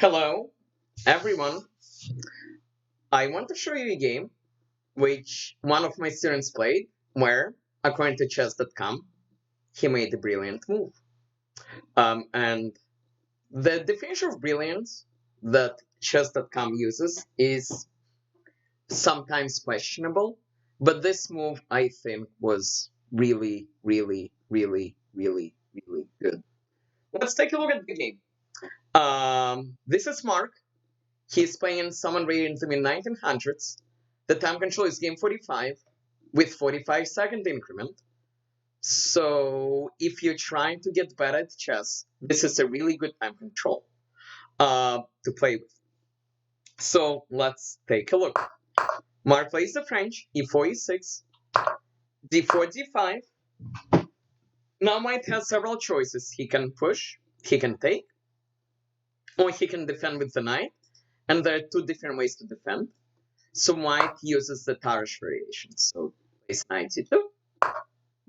Hello, everyone. I want to show you a game which one of my students played, where, according to chess.com, he made a brilliant move. And the definition of brilliance that chess.com uses is sometimes questionable, but this move, I think, was really, really, really, really, really good. Let's take a look at the game. This is Mark. He's playing someone rated in the mid 1900s. The time control is game 45 with 45-second increment. So if you're trying to get better at chess, this is a really good time control to play with. So let's take a look. Mark plays the French, e4, e6, d4, d5. Now White has several choices. He can push, he can take, or he can defend with the knight. And there are two different ways to defend. So White uses the Tarrasch variation. So plays knight c2.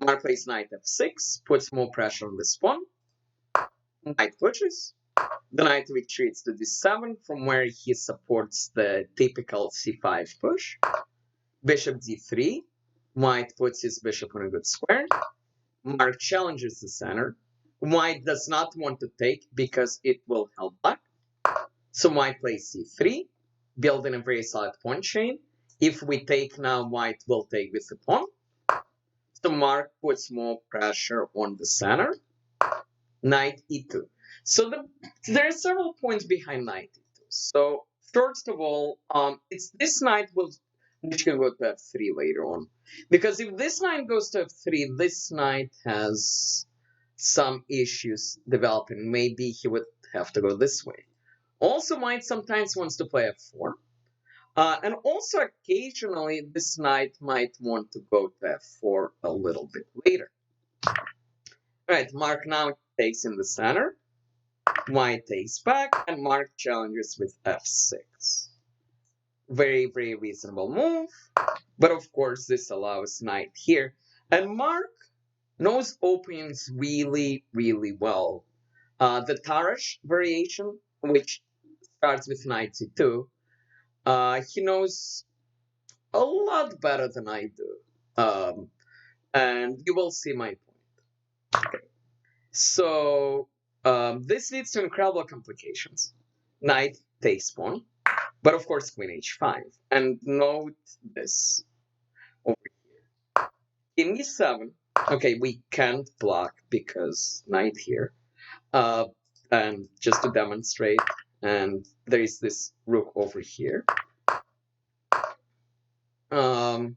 Mark plays knight f6, puts more pressure on this pawn. White pushes. The knight retreats to d7, from where he supports the typical c5 push. Bishop d3. White puts his bishop on a good square. Mark challenges the center. White does not want to take because it will help black. So White plays c3, building a very solid pawn chain. If we take now, White will take with the pawn. So Mark puts more pressure on the center. Knight e2. So there are several points behind knight e2. So first of all, it's this knight which can go to f3 later on. Because if this knight goes to f3, this knight has some issues developing. Maybe he would have to go this way. Also, White sometimes wants to play f4. And also, occasionally, this knight might want to go to f4 a little bit later. All right, Mark now takes in the center. White takes back, and Mark challenges with f6. Very, very reasonable move. But of course, this allows knight here. And Mark knows openings really, really well. The Tarrasch variation, which starts with knight c2, he knows a lot better than I do. And you will see my point. Okay. So this leads to incredible complications. Knight takes pawn, but of course queen h5. And note this over here. King e7. Okay, we can't block because knight here. And just to demonstrate, and there is this rook over here. But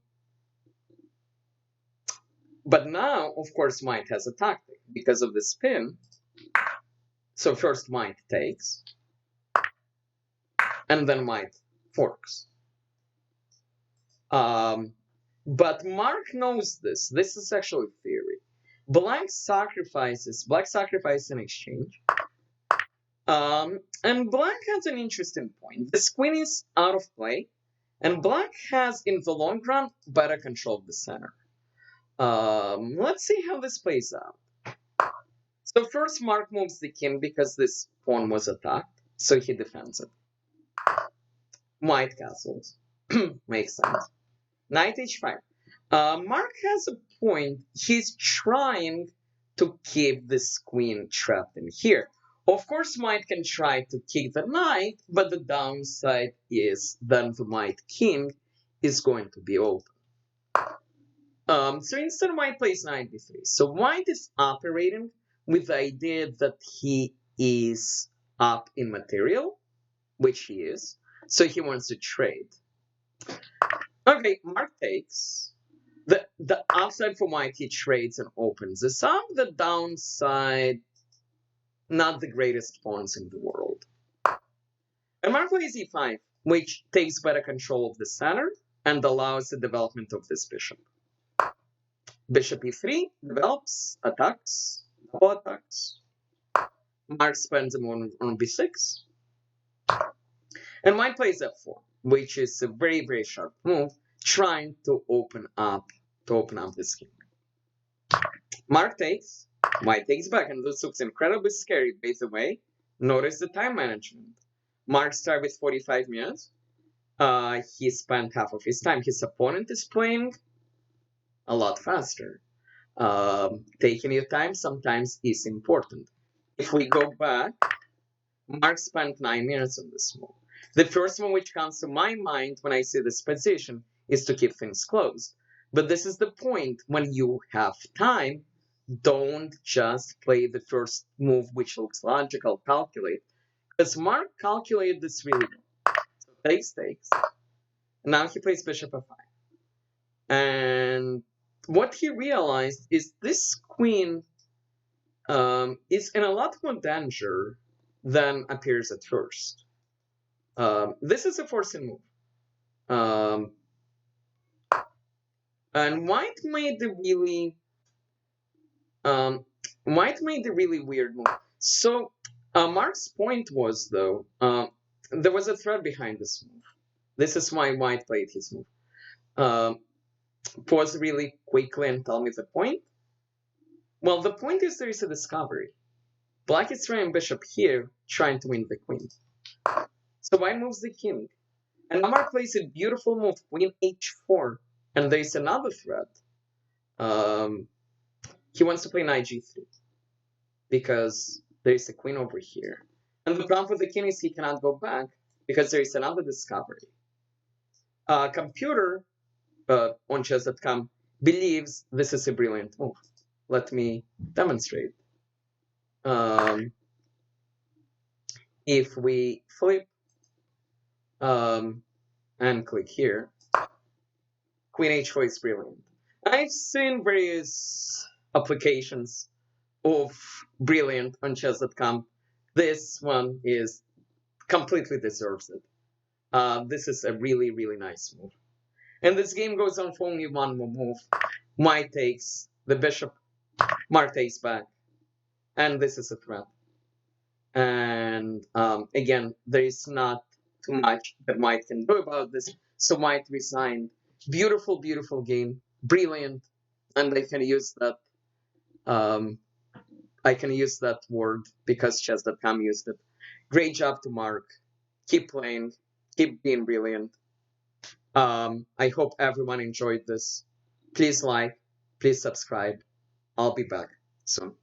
now, of course, White has a tactic because of the spin. So first White takes, and then White forks. But Mark knows this. This is actually theory. Black sacrifices in exchange. And Black has an interesting point. This queen is out of play, and Black has, in the long run, better control of the center. Let's see how this plays out. So first Mark moves the king because this pawn was attacked, so he defends it. White castles. Makes sense. Knight h5. Mark has a point. He's trying to keep this queen trapped in here. Of course, White can try to kick the knight, but the downside is then the White king is going to be open. So instead, White plays knight b3. So White is operating with the idea that he is up in material, which he is. So he wants to trade. Okay, Mark takes. The upside for White, he trades and opens this up. The downside, not the greatest pawns in the world. And Mark plays e5, which takes better control of the center and allows the development of this bishop. Bishop e3 develops, attacks, double attacks. Mark spends him on b6. And White plays f4, which is a very, very sharp move, trying to open up this king. Mark takes, White takes back, and this looks incredibly scary. By the way, notice the time management. Mark started with 45 minutes. He spent half of his time. His opponent is playing a lot faster. Taking your time sometimes is important. If we go back, Mark spent 9 minutes on this move. The first one which comes to my mind when I see this position is to keep things close. But this is the point: when you have time, don't just play the first move which looks logical, calculate. Because Mark calculated this really well. So takes. Now he plays bishop f5. And what he realized is this queen is in a lot more danger than appears at first. This is a forcing move. And white made the really weird move. So Mark's point was, though, there was a threat behind this move. This is why white played his move. Pause really quickly and tell me the point. Well, the point is there is a discovery. Black is trying bishop here, trying to win the queen. So white moves the king. And Mark plays a beautiful move, queen h4. And there's another threat. He wants to play knight g3. Because there's a queen over here. And the problem with the king is he cannot go back, because there is another discovery. Computer on chess.com believes this is a brilliant move. Let me demonstrate. If we flip and click here, queen h4 is brilliant. I've seen various applications of brilliant on chess.com. This one is completely deserves it. This is a really, really nice move. And this game goes on for only one more move. White takes, the bishop, Mark takes back. And this is a threat. And again, there is not too much that White can do about this. So White resigned. Beautiful, beautiful game. Brilliant. And I can use that. I can use that word because chess.com used it. Great job to Mark. Keep playing. Keep being brilliant. I hope everyone enjoyed this. Please like. Please subscribe. I'll be back soon.